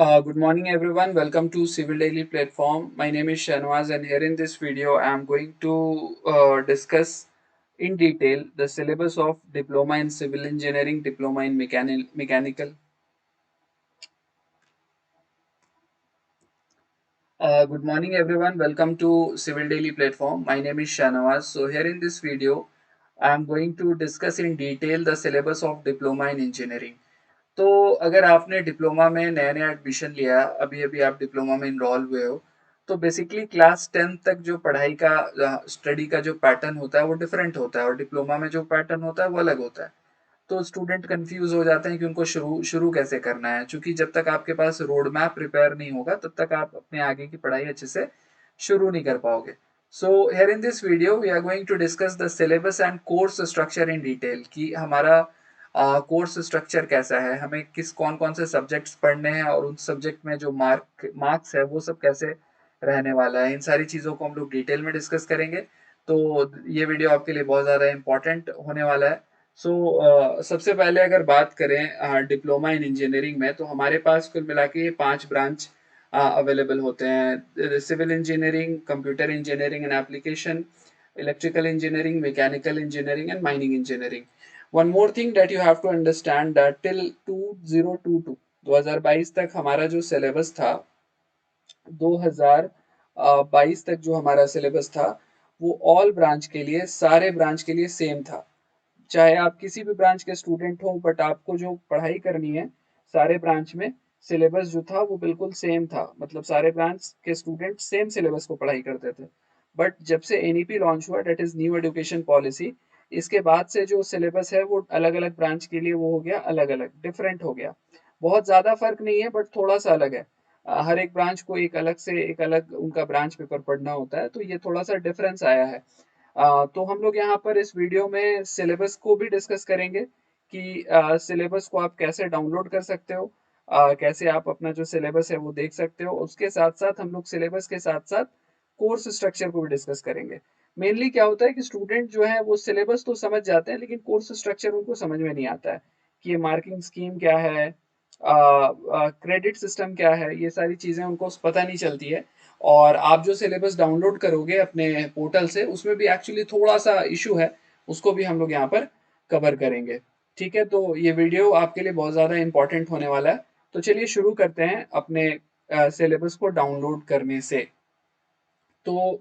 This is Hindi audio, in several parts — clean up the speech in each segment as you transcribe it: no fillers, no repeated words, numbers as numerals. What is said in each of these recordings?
Good morning, everyone. Welcome to Civil Daily Platform. My name is Shanwaz, and here in this video, I am going to discuss in detail the syllabus of Diploma in Civil Engineering, Diploma in Mechanical. Good morning, everyone. Welcome to Civil Daily Platform. My name is Shanawaz. So, here in this video, I am going to discuss in detail the syllabus of Diploma in Engineering. तो अगर आपने डिप्लोमा में नया नया एडमिशन लिया, अभी अभी आप डिप्लोमा में इनरोल हुए हो, तो बेसिकली क्लास 10 तक जो पढ़ाई का स्टडी का जो पैटर्न होता है वो डिफरेंट होता है और डिप्लोमा में जो पैटर्न होता है वो अलग होता है। तो स्टूडेंट कंफ्यूज हो जाते हैं कि उनको शुरू शुरू कैसे करना है, क्योंकि जब तक आपके पास रोड मैप प्रिपेयर नहीं होगा तब तक आप अपने आगे की पढ़ाई अच्छे से शुरू नहीं कर पाओगे। So here in this video we are going to discuss the syllabus and course structure in detail कि हमारा कोर्स स्ट्रक्चर कैसा है, हमें किस कौन कौन से सब्जेक्ट्स पढ़ने हैं और उन सब्जेक्ट में जो मार्क्स है वो सब कैसे रहने वाला है। इन सारी चीज़ों को हम लोग डिटेल में डिस्कस करेंगे। तो ये वीडियो आपके लिए बहुत ज़्यादा इंपॉर्टेंट होने वाला है। सबसे पहले अगर बात करें डिप्लोमा इन इंजीनियरिंग में, तो हमारे पास कुल मिला के ये 5 ब्रांच अवेलेबल होते हैं। Civil engineering, computer engineering and application, electrical engineering, mechanical engineering and mining engineering. One more thing that you have to understand that till 2022 2022 तक हमारा जो सिलेबस था, 2022 तक जो हमारा सिलेबस था वो ऑल ब्रांच के लिए, सारे ब्रांच के लिए सेम था। चाहे आप किसी भी ब्रांच के स्टूडेंट हो, बट आपको जो पढ़ाई करनी है सारे ब्रांच में, सिलेबस जो था वो बिल्कुल सेम था। मतलब सारे ब्रांच के स्टूडेंट सेम सिलेबस को पढ़ाई करते थे। बट जब से एनईपी लॉन्च हुआ, that is new education policy, इसके बाद से जो सिलेबस है वो अलग अलग ब्रांच के लिए वो हो गया, अलग अलग डिफरेंट हो गया। बहुत ज्यादा फर्क नहीं है बट थोड़ा सा अलग है। हर एक ब्रांच को एक अलग से एक अलग उनका ब्रांच पेपर पढ़ना होता है, तो ये थोड़ा सा डिफरेंस आया है। तो हम लोग यहाँ पर इस वीडियो में सिलेबस को भी डिस्कस करेंगे कि सिलेबस को आप कैसे डाउनलोड कर सकते हो, कैसे आप अपना जो सिलेबस है वो देख सकते हो। उसके साथ साथ हम लोग सिलेबस के साथ साथ कोर्स स्ट्रक्चर को भी डिस्कस करेंगे। मेनली क्या होता है कि स्टूडेंट जो है वो सिलेबस तो समझ जाते हैं, लेकिन कोर्स स्ट्रक्चर उनको समझ में नहीं आता है कि ये मार्किंग स्कीम क्या है, क्रेडिट सिस्टम क्या है, ये सारी चीज़ें उनको पता नहीं चलती है। और आप जो सिलेबस डाउनलोड करोगे अपने पोर्टल से, उसमें भी एक्चुअली थोड़ा सा इशू है, उसको भी हम लोग यहाँ पर कवर करेंगे। ठीक है, तो ये वीडियो आपके लिए बहुत ज़्यादा इंपॉर्टेंट होने वाला है। तो चलिए शुरू करते हैं अपने सिलेबस को डाउनलोड करने से। तो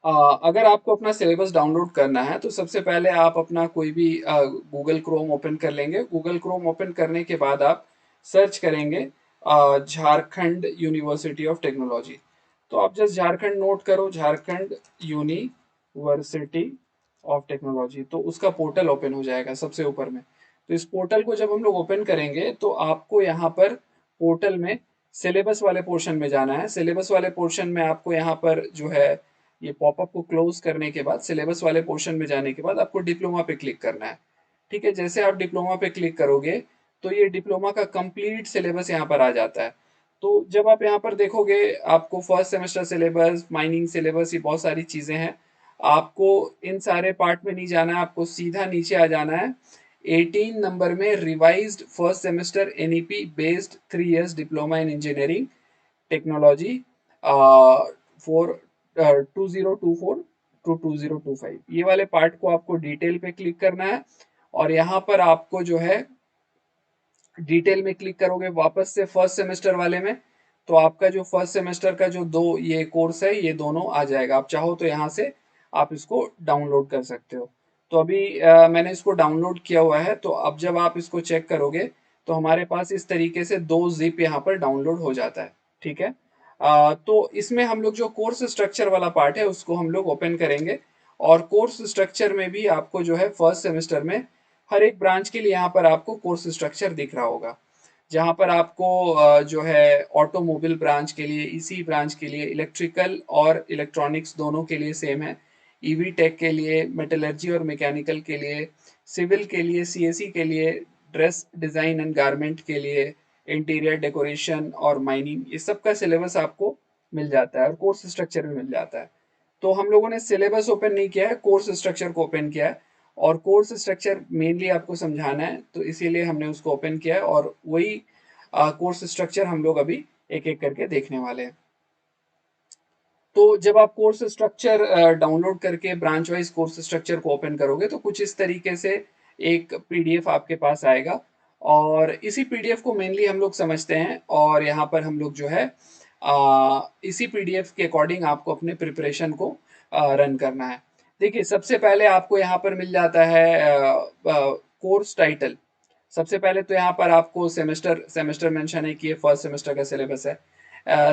अगर आपको अपना सिलेबस डाउनलोड करना है तो सबसे पहले आप अपना कोई भी गूगल क्रोम ओपन कर लेंगे। गूगल क्रोम ओपन करने के बाद आप सर्च करेंगे झारखंड यूनिवर्सिटी ऑफ टेक्नोलॉजी। तो आप जस्ट झारखंड नोट करो, झारखंड यूनिवर्सिटी ऑफ टेक्नोलॉजी, तो उसका पोर्टल ओपन हो जाएगा सबसे ऊपर में। तो इस पोर्टल को जब हम लोग ओपन करेंगे तो आपको यहाँ पर पोर्टल में सिलेबस वाले पोर्शन में जाना है। सिलेबस वाले पोर्शन में आपको यहाँ पर जो है, ये पॉपअप को क्लोज करने के बाद सिलेबस वाले पोर्शन में जाने के बाद आपको डिप्लोमा पे क्लिक करना है। ठीक है, जैसे आप डिप्लोमा पे क्लिक करोगे तो ये डिप्लोमा का कंप्लीट सिलेबस यहाँ पर आ जाता है। तो जब आप यहाँ पर देखोगे, आपको first semester syllabus, mining syllabus, ये बहुत सारी चीज़ें हैं। आपको इन सारे पार्ट में नहीं जाना है, आपको सीधा नीचे आ जाना है। 18 नंबर में revised first semester NEP based 3 years diploma in engineering technology for 2024 to 2025, ये वाले पार्ट को आपको डिटेल पे क्लिक करना है। और यहाँ पर आपको जो है डिटेल में क्लिक करोगे वापस से फर्स्ट सेमेस्टर वाले में, तो आपका जो फर्स्ट सेमेस्टर का जो दो ये कोर्स है ये दोनों आ जाएगा। आप चाहो तो यहाँ से आप इसको डाउनलोड कर सकते हो। तो अभी मैंने इसको डाउनलोड किया हुआ है, तो अब जब आप इसको चेक करोगे तो हमारे पास इस तरीके से 2 जिप यहाँ पर डाउनलोड हो जाता है। ठीक है, तो इसमें हम लोग जो कोर्स स्ट्रक्चर वाला पार्ट है उसको हम लोग ओपन करेंगे। और कोर्स स्ट्रक्चर में भी आपको जो है फर्स्ट सेमेस्टर में हर एक ब्रांच के लिए यहाँ पर आपको कोर्स स्ट्रक्चर दिख रहा होगा। जहाँ पर आपको जो है ऑटोमोबाइल ब्रांच के लिए, ईसी ब्रांच के लिए, इलेक्ट्रिकल और इलेक्ट्रॉनिक्स दोनों के लिए सेम है, ईवी टेक के लिए, मेटलर्जी और मैकेनिकल के लिए, सिविल के लिए, सीएसई के लिए, ड्रेस डिज़ाइन एंड गारमेंट के लिए, इंटीरियर डेकोरेशन और माइनिंग, ये सब का सिलेबस आपको मिल जाता है और कोर्स स्ट्रक्चर भी मिल जाता है। तो हम लोगों ने सिलेबस ओपन नहीं किया है, कोर्स स्ट्रक्चर को ओपन किया है। और कोर्स स्ट्रक्चर मेनली आपको समझाना है, तो इसीलिए हमने उसको ओपन किया है और वही कोर्स स्ट्रक्चर हम लोग अभी एक एक करके देखने वाले हैं। तो जब आप कोर्स स्ट्रक्चर डाउनलोड करके ब्रांच वाइज कोर्स स्ट्रक्चर को ओपन करोगे तो कुछ इस तरीके से एक पीडीएफ आपके पास आएगा, और इसी पीडीएफ को मेनली हम लोग समझते हैं, और यहाँ पर हम लोग जो है इसी पीडीएफ के अकॉर्डिंग आपको अपने प्रिपरेशन को रन करना है। देखिए, सबसे पहले आपको यहाँ पर मिल जाता है कोर्स टाइटल। सबसे पहले तो यहाँ पर आपको सेमेस्टर सेमेस्टर मेंशन है कि ये फर्स्ट सेमेस्टर का सिलेबस है।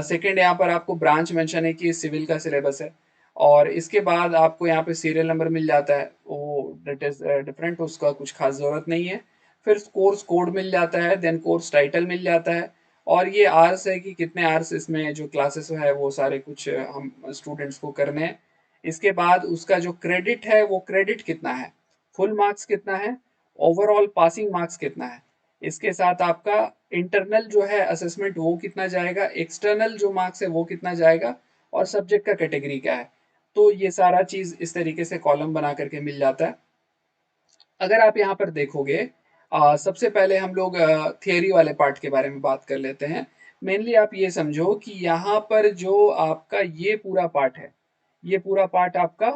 सेकंड, यहाँ पर आपको ब्रांच मेंशन है कि सिविल का सिलेबस है, और इसके बाद आपको यहाँ पे सीरियल नंबर मिल जाता है, वो दैट इज डिफरेंट, उसका कुछ खास ज़रूरत नहीं है। फिर कोर्स कोड मिल जाता है, देन कोर्स टाइटल मिल जाता है, और ये आवर्स है कि कितने आवर्स इसमें जो क्लासेस है वो सारे कुछ हम स्टूडेंट्स को करने हैं। इसके बाद उसका जो क्रेडिट है वो क्रेडिट कितना है, फुल मार्क्स कितना है, ओवरऑल पासिंग मार्क्स कितना है, इसके साथ आपका इंटरनल जो है असेसमेंट वो कितना जाएगा, एक्सटर्नल जो मार्क्स है वो कितना जाएगा, और सब्जेक्ट का कैटेगरी क्या है। तो ये सारा चीज इस तरीके से कॉलम बना करके मिल जाता है। अगर आप यहाँ पर देखोगे, सबसे पहले हम लोग थियरी वाले पार्ट के बारे में बात कर लेते हैं। मेनली आप ये समझो कि यहाँ पर जो आपका ये पूरा पार्ट है, ये पूरा पार्ट आपका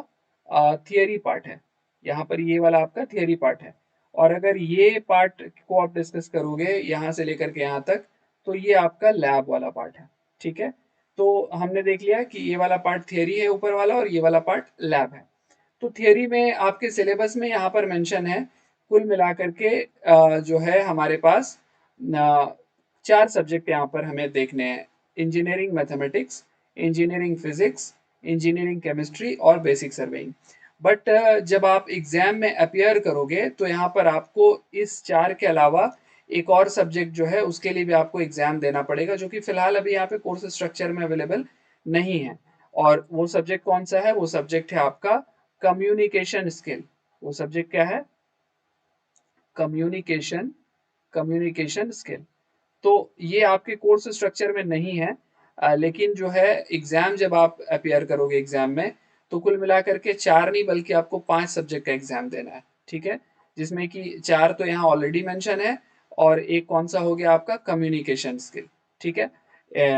थियरी पार्ट है। यहाँ पर ये वाला आपका थियरी पार्ट है, और अगर ये पार्ट को आप डिस्कस करोगे यहाँ से लेकर के यहाँ तक, तो ये आपका लैब वाला पार्ट है। ठीक है, तो हमने देख लिया कि ये वाला पार्ट थियरी है ऊपर वाला, और ये वाला पार्ट लैब है। तो थियरी में आपके सिलेबस में यहाँ पर मेंशन है, कुल मिलाकर के जो है हमारे पास चार सब्जेक्ट यहाँ पर हमें देखने हैं: engineering mathematics, engineering physics, engineering chemistry और बेसिक सर्वेइंग। बट जब आप एग्जाम में अपियर करोगे तो यहाँ पर आपको इस चार के अलावा एक और सब्जेक्ट जो है उसके लिए भी आपको एग्जाम देना पड़ेगा, जो कि फिलहाल अभी यहाँ पे कोर्स स्ट्रक्चर में अवेलेबल नहीं है। और वो सब्जेक्ट कौन सा है? वो सब्जेक्ट है आपका कम्युनिकेशन स्किल। वो सब्जेक्ट क्या है? Communication communication skill. तो ये आपके कोर्स स्ट्रक्चर में नहीं है, लेकिन जो है एग्जाम जब आप अपियर करोगे एग्जाम में, तो कुल मिलाकर के चार नहीं बल्कि आपको 5 सब्जेक्ट का एग्जाम देना है। ठीक है, जिसमें कि चार तो यहाँ ऑलरेडी मेंशन है, और एक कौन सा हो गया आपका कम्युनिकेशन स्किल। ठीक है,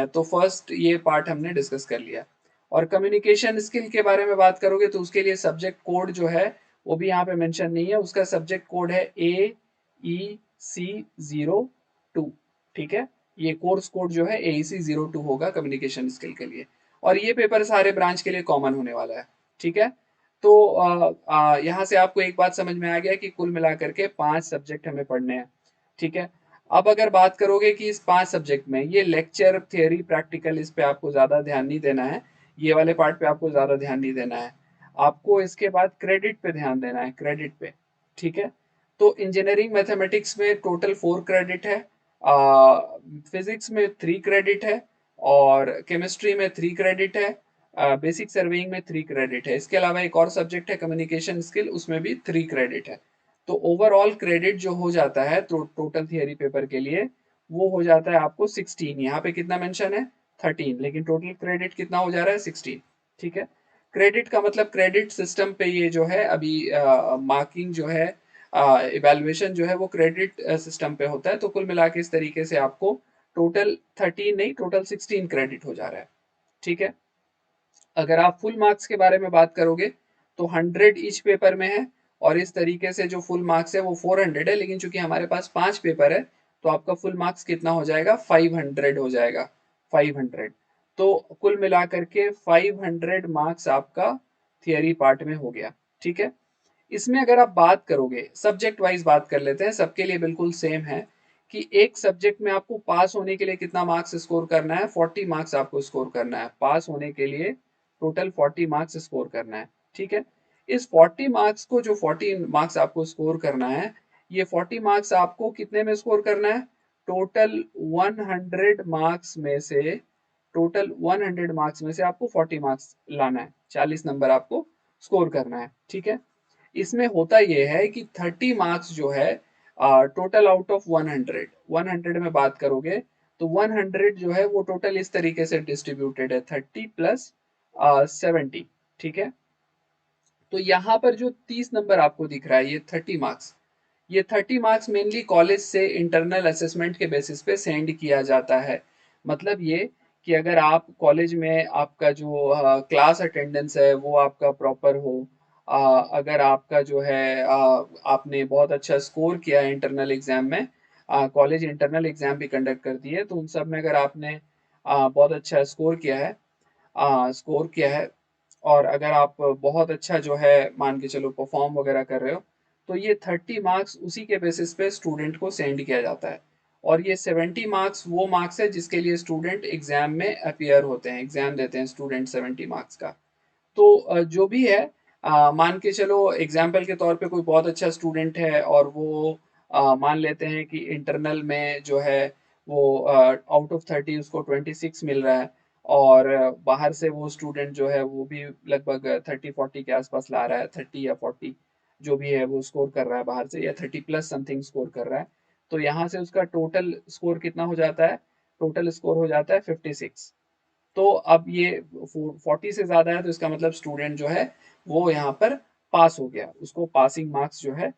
तो फर्स्ट ये पार्ट हमने डिस्कस कर लिया। और कम्युनिकेशन स्किल के बारे में बात करोगे तो उसके लिए सब्जेक्ट कोड जो है वो भी यहाँ पे मेंशन नहीं है, उसका सब्जेक्ट कोड है AEC02। ठीक है, ये कोर्स कोड जो है AEC02 होगा कम्युनिकेशन स्किल के लिए, और ये पेपर सारे ब्रांच के लिए कॉमन होने वाला है। ठीक है, तो यहाँ से आपको एक बात समझ में आ गया कि कुल मिलाकर के 5 सब्जेक्ट हमें पढ़ने हैं। ठीक है, अब अगर बात करोगे कि इस 5 सब्जेक्ट में ये लेक्चर थियरी प्रैक्टिकल, इस पे आपको ज़्यादा ध्यान नहीं देना है, ये वाले पार्ट पे आपको ज़्यादा ध्यान नहीं देना है, आपको इसके बाद क्रेडिट पे ध्यान देना है, क्रेडिट पे। ठीक है, तो इंजीनियरिंग मैथमेटिक्स में टोटल 4 क्रेडिट है, फिजिक्स में 3 क्रेडिट है, और केमिस्ट्री में 3 क्रेडिट है, बेसिक सर्वेइंग में 3 क्रेडिट है। इसके अलावा एक और सब्जेक्ट है कम्युनिकेशन स्किल, उसमें भी 3 क्रेडिट है। तो ओवरऑल क्रेडिट जो हो जाता है तो टोटल थियरी पेपर के लिए वो हो जाता है आपको 16। यहाँ पे कितना मेंशन है? 13, लेकिन टोटल क्रेडिट कितना हो जा रहा है? 16। ठीक है, क्रेडिट का मतलब क्रेडिट सिस्टम पे ये जो है अभी मार्किंग जो है, इवेल्युएशन जो है वो क्रेडिट सिस्टम पे होता है। तो कुल मिला के इस तरीके से आपको टोटल 13 नहीं, टोटल 16 क्रेडिट हो जा रहा है। ठीक है, अगर आप फुल मार्क्स के बारे में बात करोगे तो 100 ईच पेपर में है, और इस तरीके से जो फुल मार्क्स है वो 400 है, लेकिन चूंकि हमारे पास 5 पेपर है तो आपका फुल मार्क्स कितना हो जाएगा? 500 हो जाएगा, 500। तो कुल मिलाकर के 500 मार्क्स आपका थियरी पार्ट में हो गया। ठीक है, इसमें अगर आप बात करोगे सब्जेक्ट वाइज बात कर लेते हैं, सबके लिए बिल्कुल सेम है कि एक सब्जेक्ट में आपको पास होने के लिए कितना मार्क्स स्कोर करना है? 40 मार्क्स आपको स्कोर करना है पास होने के लिए, टोटल 40 मार्क्स स्कोर करना है। ठीक है, इस 40 मार्क्स को, जो 40 मार्क्स आपको स्कोर करना है, ये 40 मार्क्स आपको कितने में स्कोर करना है? टोटल 100 मार्क्स में से, टोटल 100 मार्क्स में से आपको 40 मार्क्स लाना है, 40 नंबर आपको स्कोर करना है। ठीक है, इसमें होता यह है कि 30 मार्क्स जो है टोटल आउट ऑफ 100, 100 में बात करोगे तो 100 जो है वो टोटल इस तरीके से डिस्ट्रीब्यूटेड है, 30 प्लस 70। ठीक है, तो यहाँ पर जो 30 नंबर आपको दिख रहा है, ये 30 मार्क्स, ये 30 मार्क्स मेनली कॉलेज से इंटरनल असेसमेंट के बेसिस पे सेंड किया जाता है। मतलब ये कि अगर आप कॉलेज में आपका जो क्लास अटेंडेंस है वो आपका प्रॉपर हो, अगर आपका जो है आपने बहुत अच्छा स्कोर किया है इंटरनल एग्जाम में, कॉलेज इंटरनल एग्जाम भी कंडक्ट करती है, तो उन सब में अगर आपने बहुत अच्छा स्कोर किया है और अगर आप बहुत अच्छा जो है मान के चलो परफॉर्म वगैरह कर रहे हो, तो ये 30 मार्क्स उसी के बेसिस पे स्टूडेंट को सेंड किया जाता है। और ये 70 मार्क्स वो मार्क्स है जिसके लिए स्टूडेंट एग्जाम में अपीयर होते हैं, एग्जाम देते हैं स्टूडेंट 70 मार्क्स का। तो जो भी है, मान के चलो एग्जाम्पल के तौर पे कोई बहुत अच्छा स्टूडेंट है और वो मान लेते हैं कि इंटरनल में जो है वो आउट ऑफ 30 उसको 26 मिल रहा है, और बाहर से वो स्टूडेंट जो है वो भी लगभग 30-40 के आसपास ला रहा है, 30 या 40 जो भी है वो स्कोर कर रहा है बाहर से, या 30 प्लस समथिंग स्कोर कर रहा है। तो यहाँ से उसका टोटल स्कोर कितना हो जाता है? टोटल स्कोर हो जाता है 56। तो अब ये 40 से ज़्यादा है तो इसका मतलब स्टूडेंट जो है वो यहाँ पर पास हो गया, उसको पासिंग मार्क्स जो है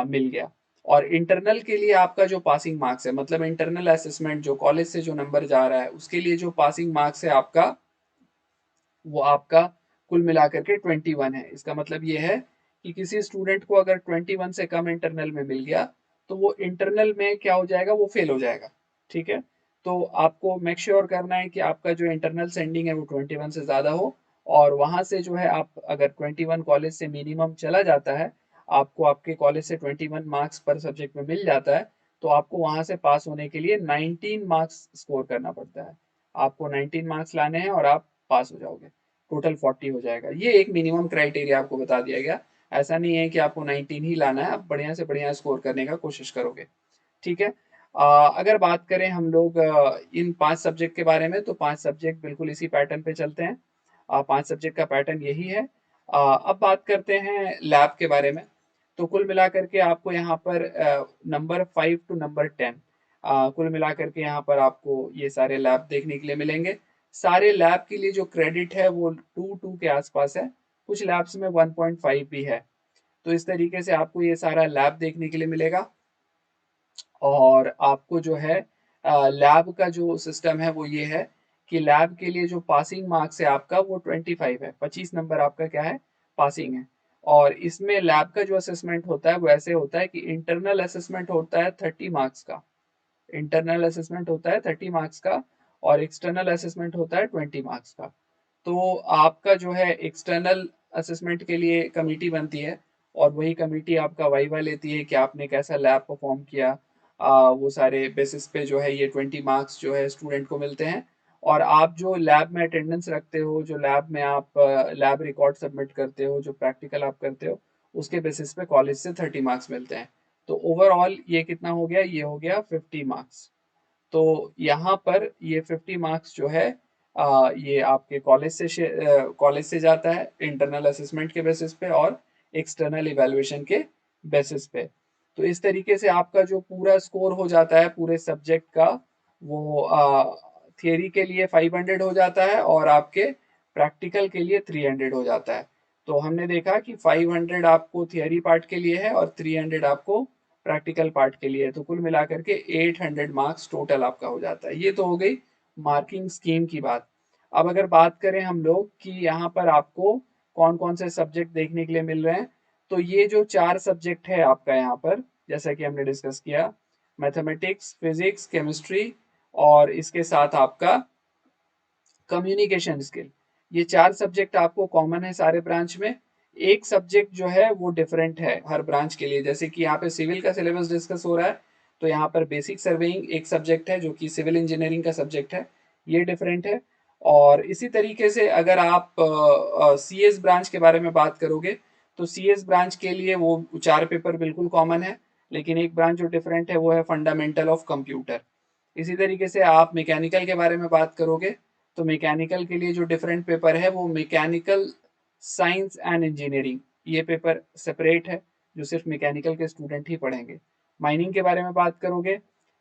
मिल गया। और इंटरनल के लिए आपका जो पासिंग मार्क्स है, मतलब इंटरनल असेसमेंट जो कॉलेज से जो नंबर जा रहा है उसके लिए जो पासिंग मार्क्स है आपका, वो आपका कुल मिलाकर के 21 है। इसका मतलब ये है कि किसी स्टूडेंट को अगर 21 से कम इंटरनल में मिल गया तो वो इंटरनल में क्या हो जाएगा, वो फेल हो जाएगा। ठीक है, तो आपको मेक श्योर करना है कि आपका जो इंटरनल सेंडिंग है वो 21 से ज़्यादा हो, और वहाँ से जो है आप अगर 21 कॉलेज से मिनिमम चला जाता है, आपको आपके कॉलेज से 21 मार्क्स पर सब्जेक्ट में मिल जाता है, तो आपको वहाँ से पास होने के लिए 19 मार्क्स स्कोर करना पड़ता है। आपको 19 मार्क्स लाने हैं और आप पास हो जाओगे, टोटल 40 हो जाएगा। ये एक मिनिमम क्राइटेरिया आपको बता दिया गया। ऐसा नहीं है कि आपको 19 ही लाना है, आप बढ़िया से बढ़िया स्कोर करने का कोशिश करोगे। ठीक है। अगर बात करें हम लोग इन 5 सब्जेक्ट के बारे में, तो 5 सब्जेक्ट बिल्कुल इसी पैटर्न पे चलते हैं। 5 सब्जेक्ट का पैटर्न यही है। अब बात करते हैं लैब के बारे में। तो कुल मिलाकर के आपको यहाँ पर नंबर 5 टू नंबर 10, कुल मिलाकर के यहाँ पर आपको ये सारे लैब देखने के लिए मिलेंगे। सारे लैब के लिए जो क्रेडिट है वो 2 के आसपास है, कुछ लैब्स में 1.5 भी है। तो इस तरीके से आपको ये सारा लैब देखने के लिए मिलेगा। और आपको जो है लैब का जो सिस्टम है वो ये है कि लैब के लिए जो पासिंग मार्क्स है आपका वो 25 है, 25 नंबर आपका क्या है, पासिंग है। और इसमें लैब का जो असेसमेंट होता है वो ऐसे होता है कि इंटरनल असेसमेंट होता है 30 मार्क्स का, इंटरनल असेसमेंट होता है 30 मार्क्स का, और एक्सटर्नल असेसमेंट होता है 20 मार्क्स का। तो आपका जो है एक्सटर्नल असेसमेंट के लिए कमेटी बनती है, और वही कमेटी आपका वाइवा लेती है कि आपने कैसा लैब परफॉर्म किया। वो सारे बेसिस पे जो है ये 20 मार्क्स जो है स्टूडेंट को मिलते हैं। और आप जो लैब में अटेंडेंस रखते हो, जो लैब में आप लैब रिकॉर्ड सबमिट करते हो, जो प्रैक्टिकल आप करते हो, उसके बेसिस पे कॉलेज से 30 मार्क्स मिलते हैं। तो ओवरऑल ये कितना हो गया, ये हो गया 50 मार्क्स। तो यहाँ पर ये 50 मार्क्स जो है ये आपके कॉलेज से जाता है इंटरनल असेसमेंट के बेसिस पे और एक्सटर्नल इवैल्यूएशन के बेसिस पे। तो इस तरीके से आपका जो पूरा स्कोर हो जाता है पूरे सब्जेक्ट का, वो थियरी के लिए 500 हो जाता है और आपके प्रैक्टिकल के लिए 300 हो जाता है। तो हमने देखा कि 500 आपको थियरी पार्ट के लिए है और 300 आपको प्रैक्टिकल पार्ट के लिए है, तो कुल मिलाकर के 800 मार्क्स टोटल आपका हो जाता है। ये तो हो गई मार्किंग स्कीम की बात। अब अगर बात करें हम लोग कि यहाँ पर आपको कौन कौन से सब्जेक्ट देखने के लिए मिल रहे हैं, तो ये जो 4 सब्जेक्ट है आपका यहाँ पर, जैसा कि हमने डिस्कस किया, मैथमेटिक्स, फिजिक्स, केमिस्ट्री, और इसके साथ आपका कम्युनिकेशन स्किल, ये 4 सब्जेक्ट आपको कॉमन है सारे ब्रांच में। एक सब्जेक्ट जो है वो डिफरेंट है हर ब्रांच के लिए, जैसे कि यहाँ पे सिविल का सिलेबस डिस्कस हो रहा है, तो यहाँ पर बेसिक सर्वेइंग एक सब्जेक्ट है जो कि सिविल इंजीनियरिंग का सब्जेक्ट है, ये डिफरेंट है। और इसी तरीके से अगर आप सी एस ब्रांच के बारे में बात करोगे, तो सी एस ब्रांच के लिए वो 4 पेपर बिल्कुल कॉमन है, लेकिन एक ब्रांच जो डिफरेंट है वो है फंडामेंटल ऑफ कंप्यूटर। इसी तरीके से आप मैकेनिकल के बारे में बात करोगे, तो मैकेनिकल के लिए जो डिफरेंट पेपर है वो मैकेनिकल साइंस एंड इंजीनियरिंग, ये पेपर सेपरेट है जो सिर्फ मैकेनिकल के स्टूडेंट ही पढ़ेंगे। माइनिंग के बारे में बात करोगे,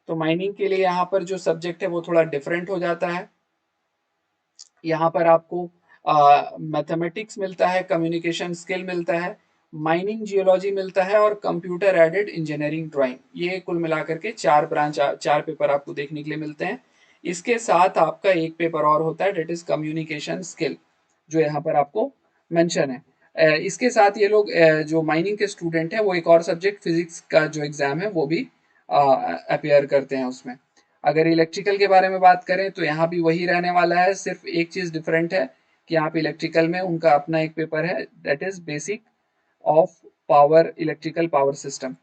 तो माइनिंग के लिए यहाँ पर जो सब्जेक्ट है वो थोड़ा डिफरेंट हो जाता है। यहाँ पर आपको मैथमेटिक्स मिलता है, कम्युनिकेशन स्किल मिलता है, माइनिंग जियोलॉजी मिलता है और कंप्यूटर एडेड इंजीनियरिंग ड्राइंग। ये कुल मिलाकर के 4 पेपर आपको देखने के लिए मिलते हैं। इसके साथ आपका एक पेपर और होता है, डेट इज कम्युनिकेशन स्किल, जो यहाँ पर आपको मेंशन है। इसके साथ ये लोग जो माइनिंग के स्टूडेंट हैं वो एक और सब्जेक्ट फिजिक्स का जो एग्जाम है वो भी अपेयर करते हैं उसमें। अगर इलेक्ट्रिकल के बारे में बात करें तो यहाँ भी वही रहने वाला है, सिर्फ एक चीज़ डिफरेंट है कि यहाँ पे इलेक्ट्रिकल में उनका अपना एक पेपर है, that is basic of power, electrical power system.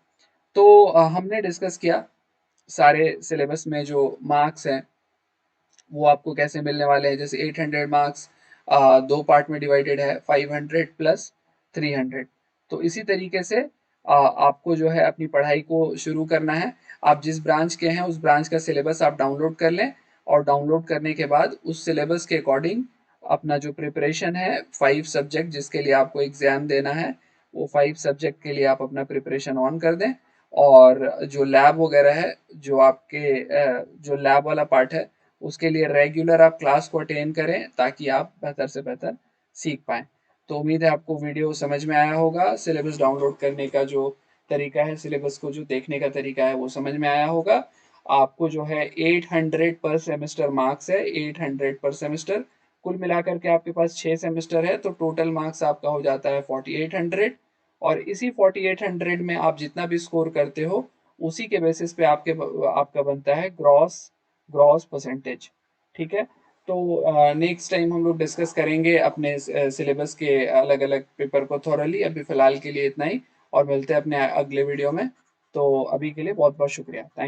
तो हमने डिस्कस किया सारे सिलेबस में जो मार्क्स हैं वो आपको कैसे मिलने वाले हैं। जैसे 800 मार्क्स दो पार्ट में डिवाइडेड है, 500 प्लस 300। तो इसी तरीके से आपको जो है अपनी पढ़ाई को शुरू करना है। आप जिस ब्रांच के हैं उस ब्रांच का सिलेबस आप डाउनलोड कर लें, और डाउनलोड करने के बाद उस सिलेबस के अकॉर्डिंग अपना जो प्रिपरेशन है, 5 सब्जेक्ट जिसके लिए आपको एग्जाम देना है, वो 5 सब्जेक्ट के लिए आप अपना प्रिपरेशन ऑन कर दें। और जो लैब वगैरह है, जो आपके जो लैब वाला पार्ट है, उसके लिए रेगुलर आप क्लास को अटेंड करें ताकि आप बेहतर से बेहतर सीख पाएँ। तो उम्मीद है आपको वीडियो समझ में आया होगा। सिलेबस डाउनलोड करने का जो तरीका है, सिलेबस को जो देखने का तरीका है वो समझ में आया होगा। आपको जो है 800 पर सेमेस्टर मार्क्स है, 800 पर सेमेस्टर। कुल मिलाकर के आपके पास 6 सेमेस्टर है तो टोटल मार्क्स आपका हो जाता है 4800। और इसी 4800 में आप जितना भी स्कोर करते हो उसी के बेसिस पे आपका बनता है ग्रॉस ग्रॉस परसेंटेज। ठीक है। तो नेक्स्ट टाइम हम लोग डिस्कस करेंगे अपने सिलेबस के अलग अलग पेपर को थॉरली। अभी फिलहाल के लिए इतना ही, और मिलते हैं अपने अगले वीडियो में। तो अभी के लिए बहुत बहुत शुक्रिया। थैंक